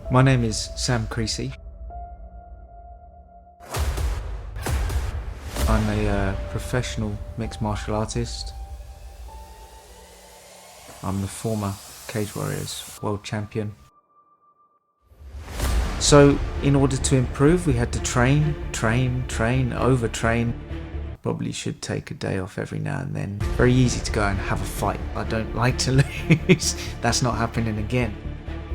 My name is Sam Creasey. I'm a professional mixed martial artist. I'm the former Cage Warriors world champion. So in order to improve, we had to train, overtrain. Probably should take a day off every now and then. Very easy to go and have a fight. I don't like to lose. That's not happening again.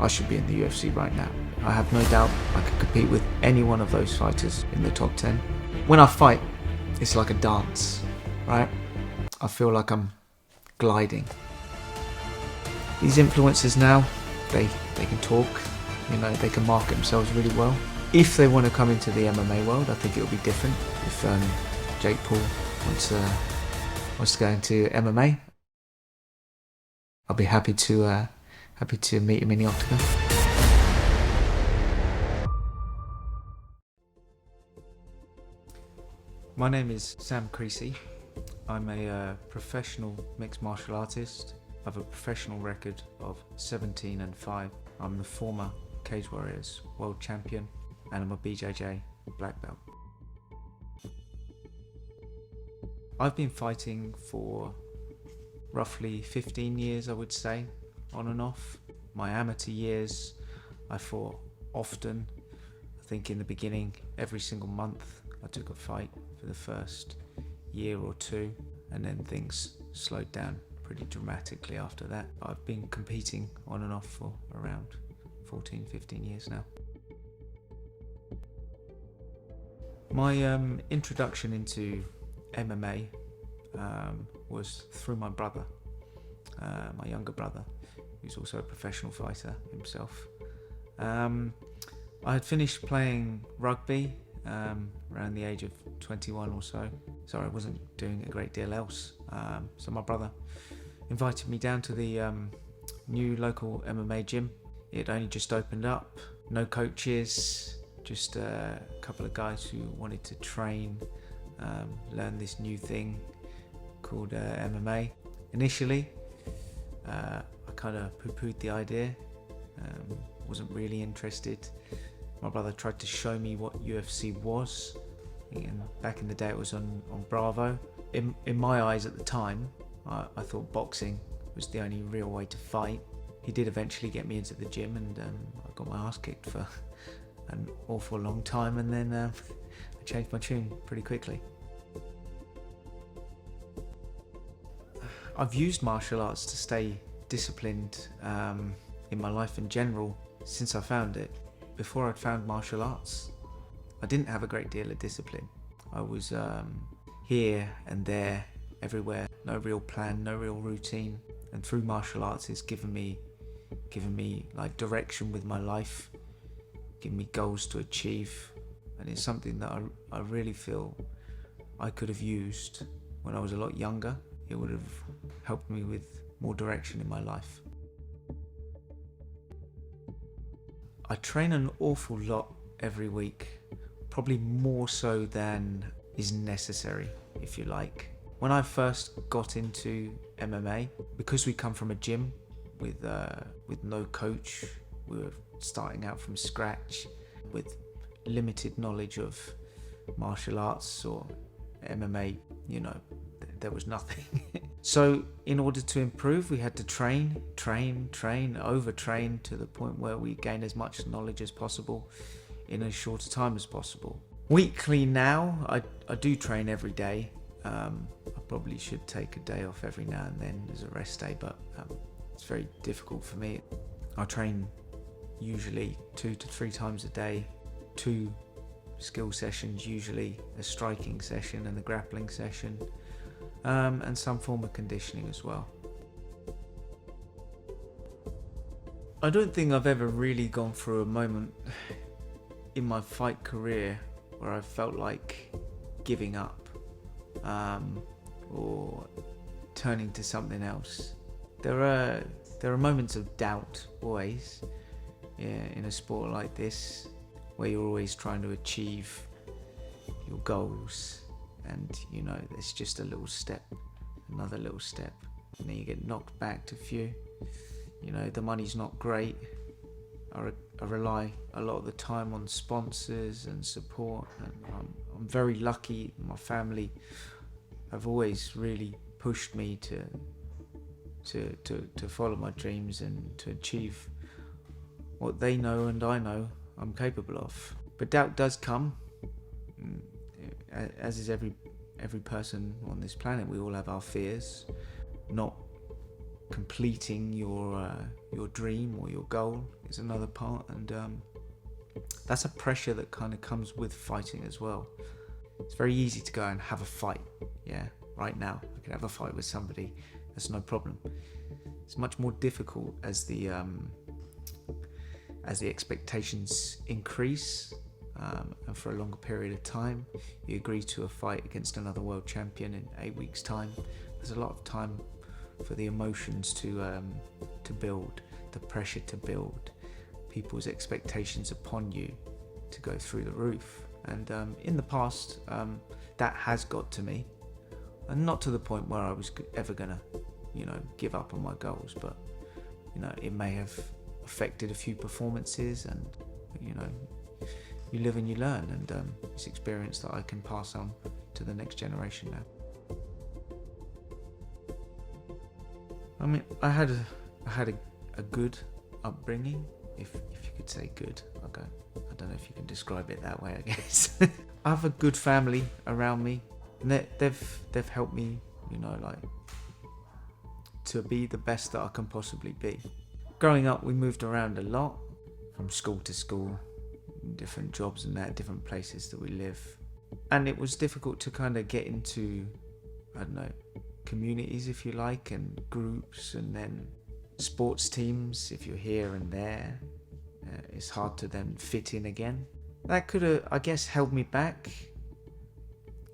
I should be in the UFC right now. I have no doubt I could compete with any one of those fighters in the top 10. When I fight, it's like a dance, right? I feel like I'm gliding. These influencers now, they can talk, they can market themselves really well. If they want to come into the MMA world, I think it'll be different. If Jake Paul wants to go into MMA, I'll be happy to meet him in the octagon. My name is Sam Creasey. I'm a professional mixed martial artist. I have a professional record of 17-5. I'm the former Cage Warriors world champion, and I'm a BJJ black belt. I've been fighting for roughly 15 years, I would say, on and off. My amateur years, I fought often. I think in the beginning, every single month, I took a fight for the first year or two, and then things slowed down pretty dramatically after that. I've been competing on and off for around 14, 15 years now. My introduction into MMA was through my brother, my younger brother, who's also a professional fighter himself. I had finished playing rugby around the age of 21 or so. I wasn't doing a great deal else. So my brother invited me down to the new local MMA gym. It only just opened up, no coaches, just a couple of guys who wanted to train, learn this new thing called MMA. Initially, I kind of poo-pooed the idea, wasn't really interested. My brother tried to show me what UFC was, and back in the day it was on Bravo. In my eyes at the time, I thought boxing was the only real way to fight. He did eventually get me into the gym, and I got my ass kicked for an awful long time, and then I changed my tune pretty quickly. I've used martial arts to stay disciplined in my life in general since I found it. Before I'd found martial arts, I didn't have a great deal of discipline. I was here and there, everywhere, no real plan, no real routine. And through martial arts, it's given me like direction with my life, given me goals to achieve, and it's something that I really feel I could have used when I was a lot younger. It would have helped me with more direction in my life. I train an awful lot every week, probably more so than is necessary, if you like. When I first got into MMA, because we come from a gym with no coach, we were starting out from scratch with limited knowledge of martial arts or MMA, there was nothing. So in order to improve, we had to train, overtrain to the point where we gain as much knowledge as possible in as short a time as possible. Weekly now, I do train every day. I probably should take a day off every now and then as a rest day, but it's very difficult for me. I train usually 2 to 3 times a day, 2 skill sessions usually, a striking session and a grappling session, and some form of conditioning as well. I don't think I've ever really gone through a moment in my fight career where I felt like giving up or turning to something else. There are moments of doubt always, in a sport like this, where you're always trying to achieve your goals, and there's just a little step, another little step, and then you get knocked back to few. The money's not great, I rely a lot of the time on sponsors and support, and I'm very lucky. My family have always really pushed me to follow my dreams and to achieve what they know and I know I'm capable of. But doubt does come, as is every person on this planet. We all have our fears. Not completing your dream or your goal is another part, and that's a pressure that kind of comes with fighting as well. It's very easy to go and have a fight. Yeah, right now I could have a fight with somebody. That's no problem. It's much more difficult as the expectations increase, and for a longer period of time. You agree to a fight against another world champion in 8 weeks' time. There's a lot of time for the emotions to build, the pressure to build, people's expectations upon you to go through the roof. And in the past, that has got to me, and not to the point where I was ever gonna, give up on my goals, but it may have affected a few performances, and you live and you learn, and it's experience that I can pass on to the next generation now. I mean, I had a good upbringing, if you could say good. I don't know if you can describe it that way, I guess. I have a good family around me, and they've helped me, to be the best that I can possibly be. Growing up, we moved around a lot, from school to school, different jobs and that, different places that we live. And it was difficult to kind of get into, communities, if you like, and groups, and then sports teams, if you're here and there. It's hard to then fit in again. That could have, I guess, held me back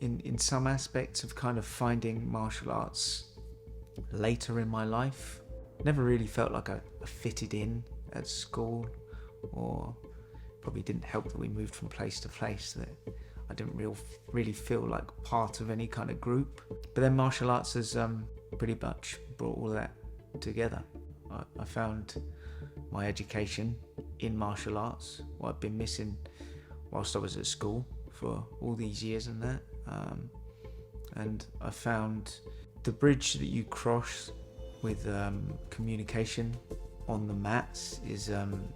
in some aspects of kind of finding martial arts later in my life. Never really felt like I fitted in at school, or probably didn't help that we moved from place to place, that I didn't really feel like part of any kind of group. But then martial arts has pretty much brought all that together. I found my education in martial arts, what I'd been missing whilst I was at school for all these years and that. And I found the bridge that you cross with communication on the mats is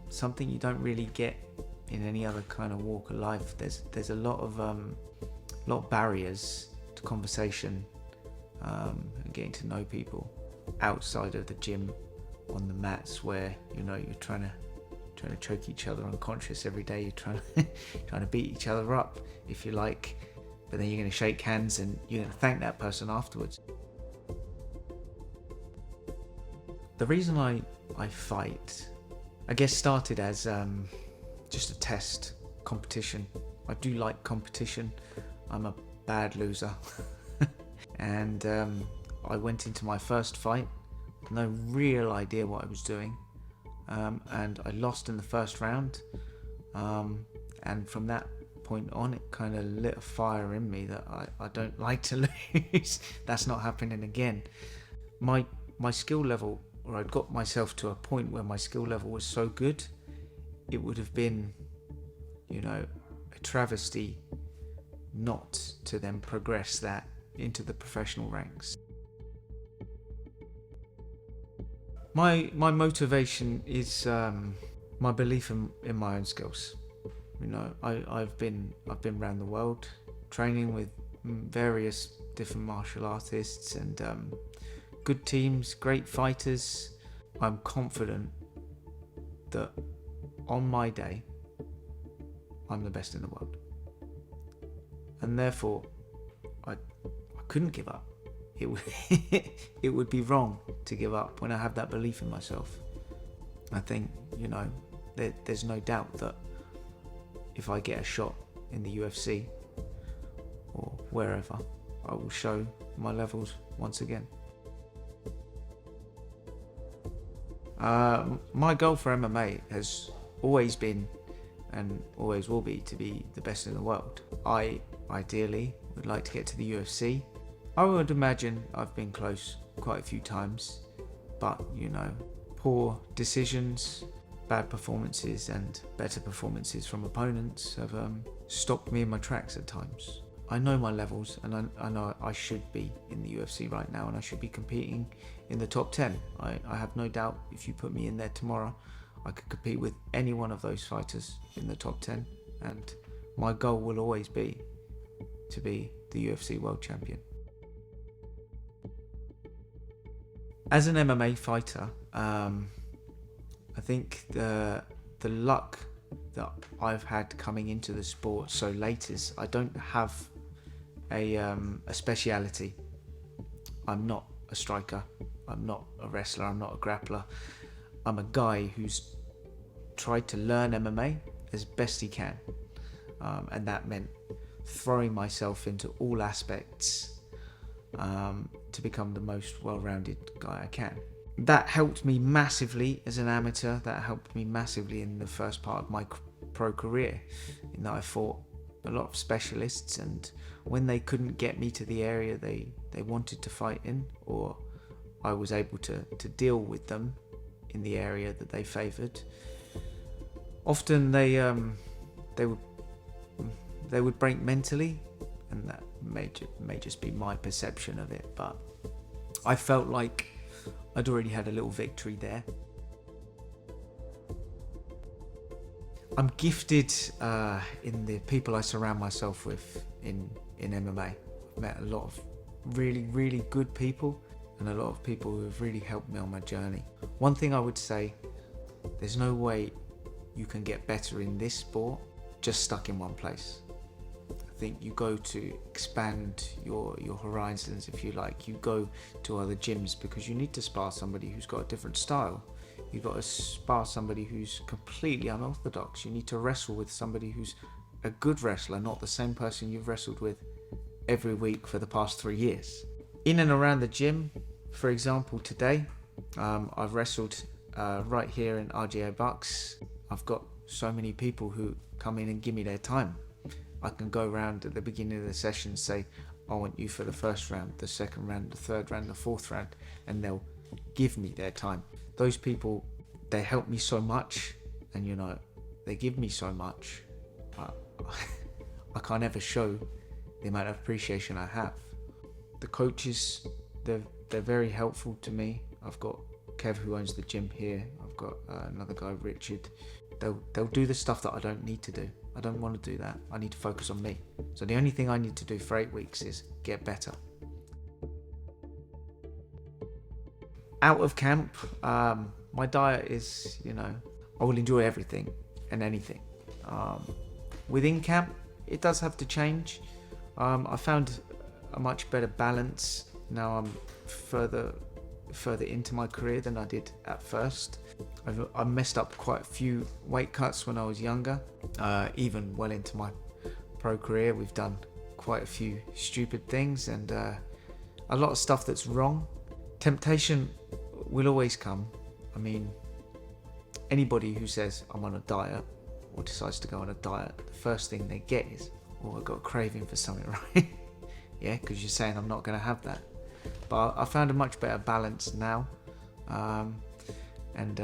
something you don't really get in any other kind of walk of life. There's a lot of barriers to conversation and getting to know people outside of the gym on the mats, where you're trying to choke each other unconscious every day. You're trying to beat each other up, if you like, but then you're going to shake hands and you're going to thank that person afterwards. The reason I fight, I guess, started as just a test competition. I do like competition. I'm a bad loser. And I went into my first fight with no real idea what I was doing, and I lost in the first round, and from that point on it kind of lit a fire in me that I don't like to lose. That's not happening again. My skill level, or I'd got myself to a point where my skill level was so good, it would have been, a travesty not to then progress that into the professional ranks. My motivation is my belief in my own skills. I've been around the world training with various different martial artists and good teams, great fighters. I'm confident that on my day, I'm the best in the world. And therefore, I couldn't give up. It would be wrong to give up when I have that belief in myself. I think, there's no doubt that if I get a shot in the UFC or wherever, I will show my levels once again. My goal for MMA has always been, and always will be, to be the best in the world. I ideally would like to get to the UFC. I would imagine I've been close quite a few times, but poor decisions, bad performances and better performances from opponents have stopped me in my tracks at times. I know my levels, and I know I should be in the UFC right now, and I should be competing in the top 10. I have no doubt if you put me in there tomorrow, I could compete with any one of those fighters in the top 10, and my goal will always be to be the UFC World Champion. As an MMA fighter, I think the luck that I've had coming into the sport so late is I don't have a speciality. I'm not a striker, I'm not a wrestler, I'm not a grappler. I'm a guy who's tried to learn MMA as best he can, and that meant throwing myself into all aspects to become the most well-rounded guy I can. That helped me massively as an amateur. That helped me massively in the first part of my pro career, in that I fought a lot of specialists, and when they couldn't get me to the area they wanted to fight in, or I was able to deal with them in the area that they favoured, often they would break mentally, and that may just be my perception of it, but I felt like I'd already had a little victory there. I'm gifted in the people I surround myself with in MMA. I've met a lot of really, really good people, and a lot of people who have really helped me on my journey. One thing I would say, there's no way you can get better in this sport just stuck in one place. I think you go to expand your horizons, if you like. You go to other gyms because you need to spar somebody who's got a different style. You've got to spar somebody who's completely unorthodox. You need to wrestle with somebody who's a good wrestler, not the same person you've wrestled with every week for the past 3 years. In and around the gym, for example, today, I've wrestled right here in RGA Bucks. I've got so many people who come in and give me their time. I can go around at the beginning of the session, say, I want you for the first round, the second round, the third round, the fourth round, and they'll give me their time. Those people, they help me so much, and they give me so much. I can't ever show the amount of appreciation I have. The coaches, they're very helpful to me. I've got Kev, who owns the gym here. I've got another guy, Richard. They'll do the stuff that I don't need to do. I don't want to do that. I need to focus on me. So the only thing I need to do for 8 weeks is get better. Out of camp, my diet is, I will enjoy everything and anything. Within camp, it does have to change. I found a much better balance. Now I'm further into my career than I did at first. I messed up quite a few weight cuts when I was younger. Even well into my pro career, we've done quite a few stupid things and a lot of stuff that's wrong. Temptation will always come. I mean, anybody who says I'm on a diet or decides to go on a diet, the first thing they get is, oh, I've got a craving for something, right? Yeah, because you're saying I'm not going to have that. But I found a much better balance now, and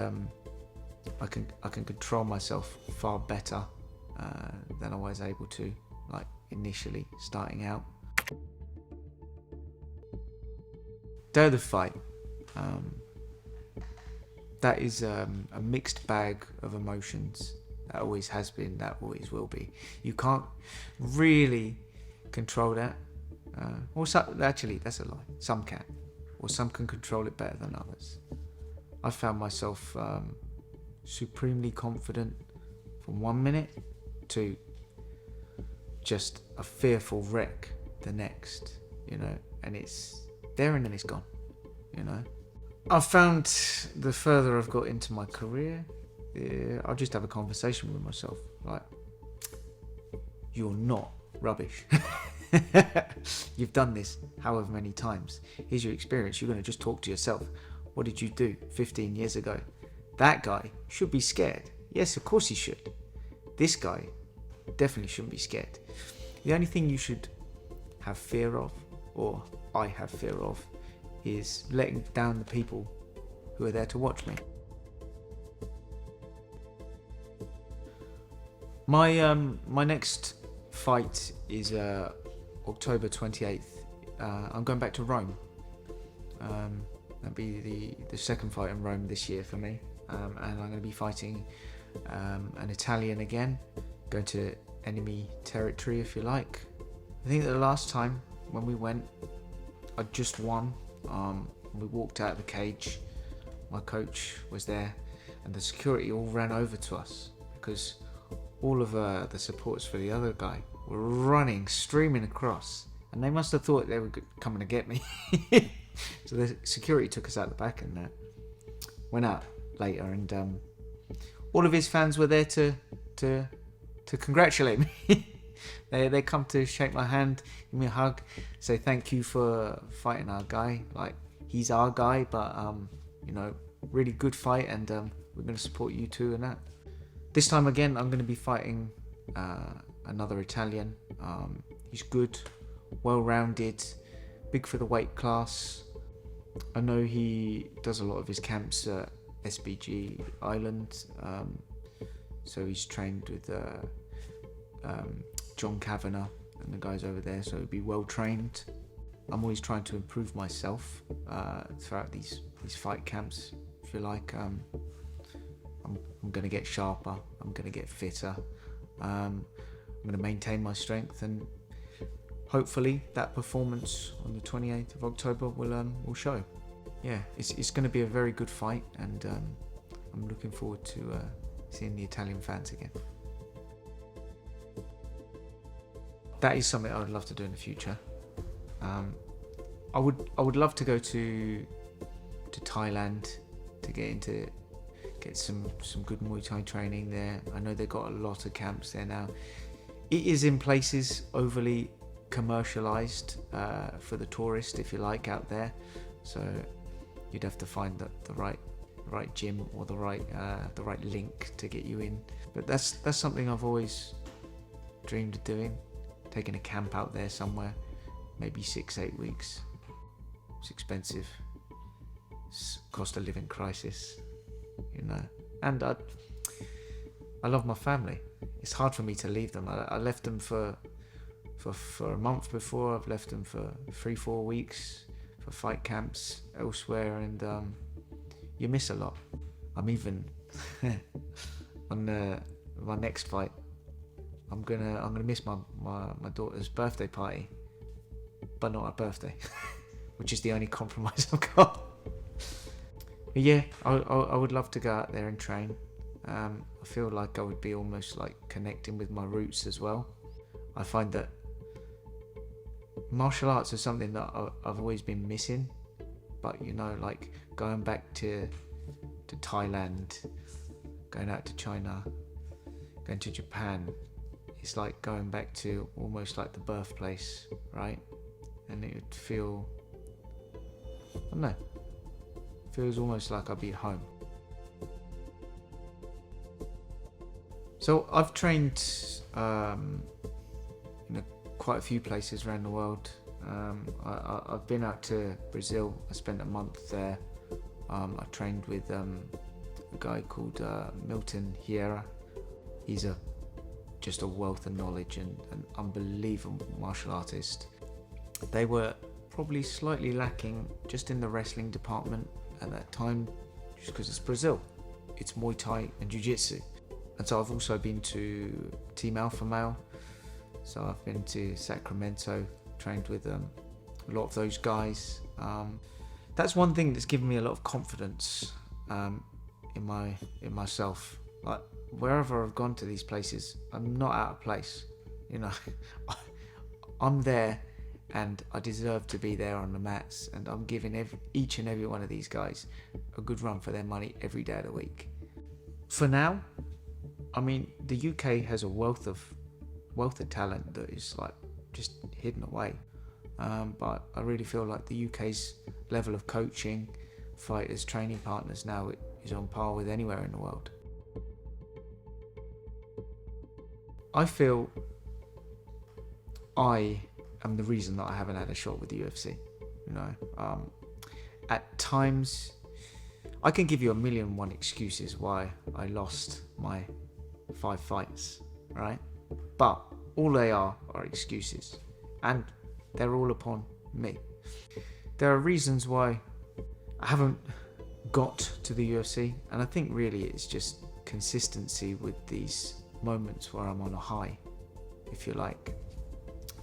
I can control myself far better than I was able to, like initially starting out. Day of the fight, that is a mixed bag of emotions. That always has been, that always will be. You can't really control that. Actually, that's a lie. Some can, or some can control it better than others. I found myself supremely confident from 1 minute to just a fearful wreck the next, and it's there and then it's gone, I've found the further I've got into my career, I'll just have a conversation with myself, like, you're not rubbish. You've done this however many times. Here's your experience. You're going to just talk to yourself. What did you do 15 years ago? That guy should be scared. Yes, of course he should. This guy definitely shouldn't be scared. The only thing you should have fear of, or I have fear of, is letting down the people who are there to watch me. My next fight is October 28th. I'm going back to Rome. That'll be the second fight in Rome this year for me, and I'm going to be fighting an Italian again, going to enemy territory if you like. I think that the last time when we went, I just won. We walked out of the cage, my coach was there, and the security all ran over to us because all of the supporters for the other guy were running, streaming across, and they must have thought they were coming to get me. So the security took us out the back and went out later, and all of his fans were there to congratulate me. They come to shake my hand, give me a hug, say thank you for fighting our guy. Like, he's our guy, but really good fight, and we're going to support you too and that. This time again, I'm going to be fighting another Italian. He's good, well-rounded, big for the weight class. I know he does a lot of his camps at SBG Island, so he's trained with John Kavanagh and the guys over there, so he'll be well trained. I'm always trying to improve myself throughout these fight camps, if you like. I'm going to get sharper, I'm going to get fitter, I'm going to maintain my strength, and hopefully that performance on the 28th of October will show. Yeah, it's going to be a very good fight, and I'm looking forward to seeing the Italian fans again. That is something I would love to do in the future. I would love to go to Thailand to get some good Muay Thai training there. I know they've got a lot of camps there now. It is in places overly commercialized for the tourist, if you like, out there. So you'd have to find the right gym or the right link to get you in. But that's something I've always dreamed of doing. Taking a camp out there somewhere, maybe 6-8 weeks. It's expensive. It's cost of living crisis, And I love my family. It's hard for me to leave them. I left them for a month before. I've left them for 3-4 weeks for fight camps elsewhere, and you miss a lot. I'm even on my next fight. I'm gonna miss my daughter's birthday party, but not her birthday, which is the only compromise I've got. But yeah, I would love to go out there and train. I feel like I would be almost like connecting with my roots as well. I find that martial arts is something that I've always been missing, but like going back to Thailand, going out to China, going to Japan, it's like going back to almost like the birthplace, right? And it would feel, I don't know, feels almost like I'd be home. So I've trained quite a few places around the world. I've been out to Brazil. I spent a month there. I trained with a guy called Milton Hiera. He's just a wealth of knowledge and an unbelievable martial artist. They were probably slightly lacking just in the wrestling department at that time, just because it's Brazil. It's Muay Thai and Jiu-Jitsu. And so I've also been to Team Alpha Male. So I've been to Sacramento, trained with a lot of those guys. That's one thing that's given me a lot of confidence in myself. Like, wherever I've gone to these places, I'm not out of place. I'm there, and I deserve to be there on the mats, and I'm giving each and every one of these guys a good run for their money every day of the week. For now, I mean, the UK has a wealth of talent that is like just hidden away. But I really feel like the UK's level of coaching, fighters, training partners now is on par with anywhere in the world. I feel I am the reason that I haven't had a shot with the UFC. At times, I can give you 1,000,001 excuses why I lost my 5 fights, right? But all they are excuses, and they're all upon me. There are reasons why I haven't got to the UFC, and I think really it's just consistency with these moments where I'm on a high, if you like.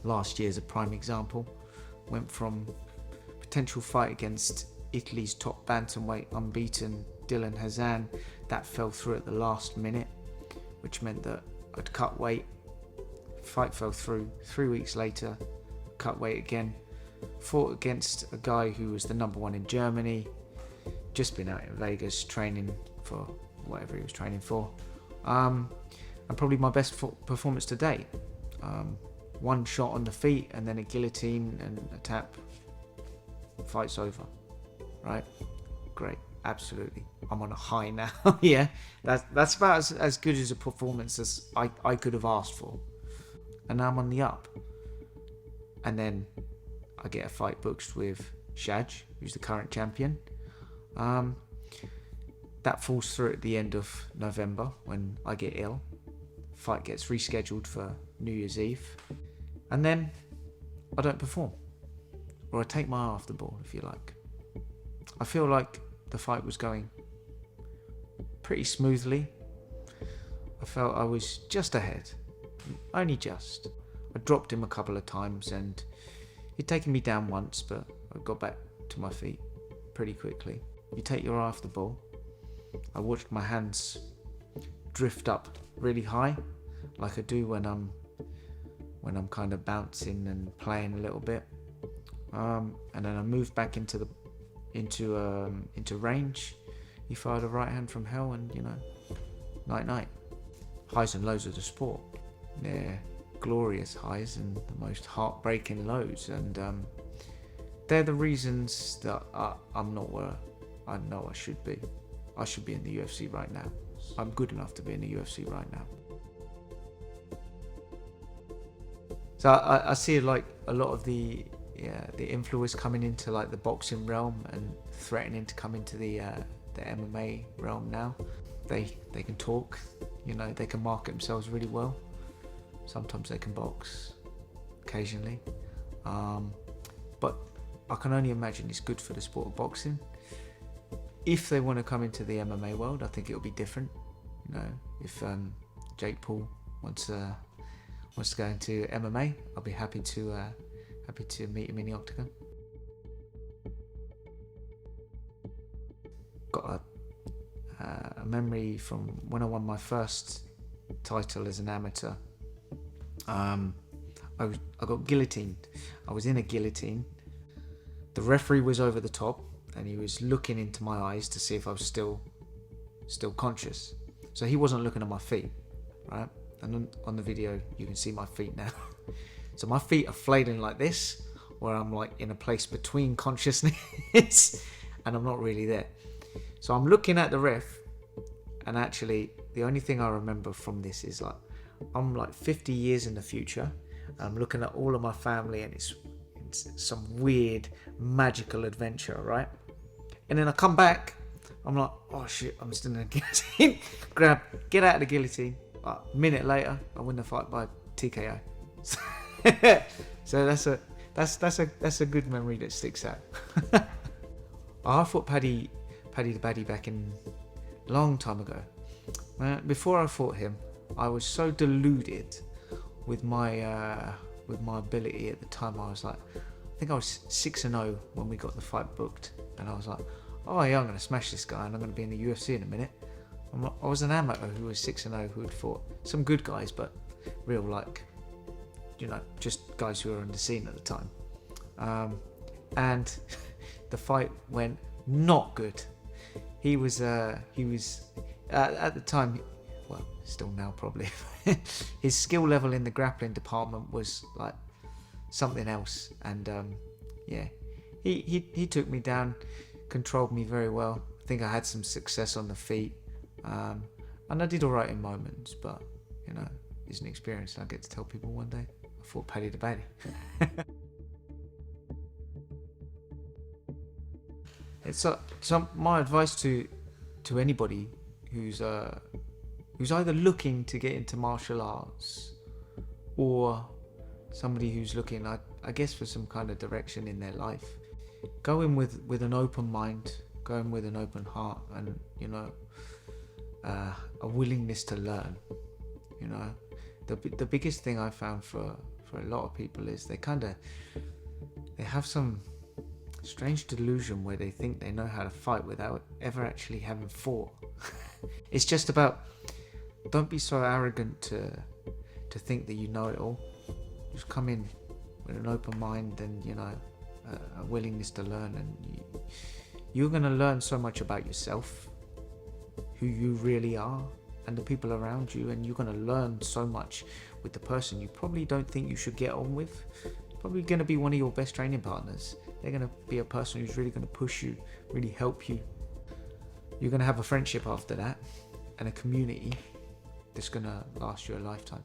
Last year's a prime example. Went from potential fight against Italy's top bantamweight unbeaten Dylan Hazan. That fell through at the last minute, which meant that I'd cut weight. Fight fell through. 3 weeks later, cut weight again. Fought against a guy who was the number one in Germany. Just been out in Vegas training for whatever he was training for. And probably my best performance to date. One shot on the feet and then a guillotine and a tap. Fight's over. Right? Great. Absolutely. I'm on a high now. Yeah. That's about as good as a performance as I could have asked for. And now I'm on the up. And then I get a fight booked with Shaj, who's the current champion. That falls through at the end of November when I get ill. Fight gets rescheduled for New Year's Eve. And then I don't perform. Or I take my eye off the ball, if you like. I feel like the fight was going pretty smoothly. I felt I was just ahead. Only just. I dropped him a couple of times and he'd taken me down once, but I got back to my feet pretty quickly. You take your eye off the ball. I watched my hands drift up really high, like I do when I'm kind of bouncing and playing a little bit. And then I moved back into range. He fired a right hand from hell, and night. Highs and lows of the sport. They're glorious highs and the most heartbreaking lows, and they're the reasons that I'm not where I know I should be. I should be in the UFC right now. I'm good enough to be in the UFC right now. So I see like a lot of the influence coming into like the boxing realm and threatening to come into the MMA realm now. They can talk, they can market themselves really well. Sometimes they can box, occasionally. But I can only imagine it's good for the sport of boxing. If they want to come into the MMA world, I think it'll be different. If Jake Paul wants to go into MMA, I'll be happy to meet him in the octagon. Got a memory from when I won my first title as an amateur. I got guillotined. I was in a guillotine. The referee was over the top and he was looking into my eyes to see if I was still conscious. So he wasn't looking at my feet, right? And on the video you can see my feet now. So my feet are flailing like this, where I'm like in a place between consciousness and I'm not really there. So I'm looking at the ref, and actually the only thing I remember from this is like I'm like 50 years in the future. I'm looking at all of my family and it's some weird magical adventure, right? And then I come back, I'm like, oh shit, I'm still in a guillotine. Get out of the guillotine. A minute later, I win the fight by TKO. So that's a good memory that sticks out. I fought Paddy the Baddy back in a long time ago. Before I fought him, I was so deluded with my ability at the time. I was like, I think I was 6-0 when we got the fight booked, and I was like, oh yeah, I'm gonna smash this guy and I'm gonna be in the UFC in a minute. I was an amateur who was 6-0 who had fought some good guys, but real just guys who were on the scene at the time. And the fight went not good. He was at the time, well, still now probably, his skill level in the grappling department was like something else. And he took me down, controlled me very well. I think I had some success on the feet. And I did alright in moments, but it's an experience, and I get to tell people one day I fought Paddy the Baddy. So my advice to anybody who's who's either looking to get into martial arts or somebody who's looking, I guess, for some kind of direction in their life. Go in with an open mind, go in with an open heart, and a willingness to learn. The biggest thing I found for a lot of people is they have some strange delusion where they think they know how to fight without ever actually having fought. It's just about, don't be so arrogant to think that you know it all. Just come in with an open mind and a willingness to learn, and you're going to learn so much about yourself, who you really are, and the people around you, and you're going to learn so much with the person you probably don't think you should get on with. Probably going to be one of your best training partners. They're going to be a person who's really going to push you, really help you. You're going to have a friendship after that, and a community that's going to last you a lifetime.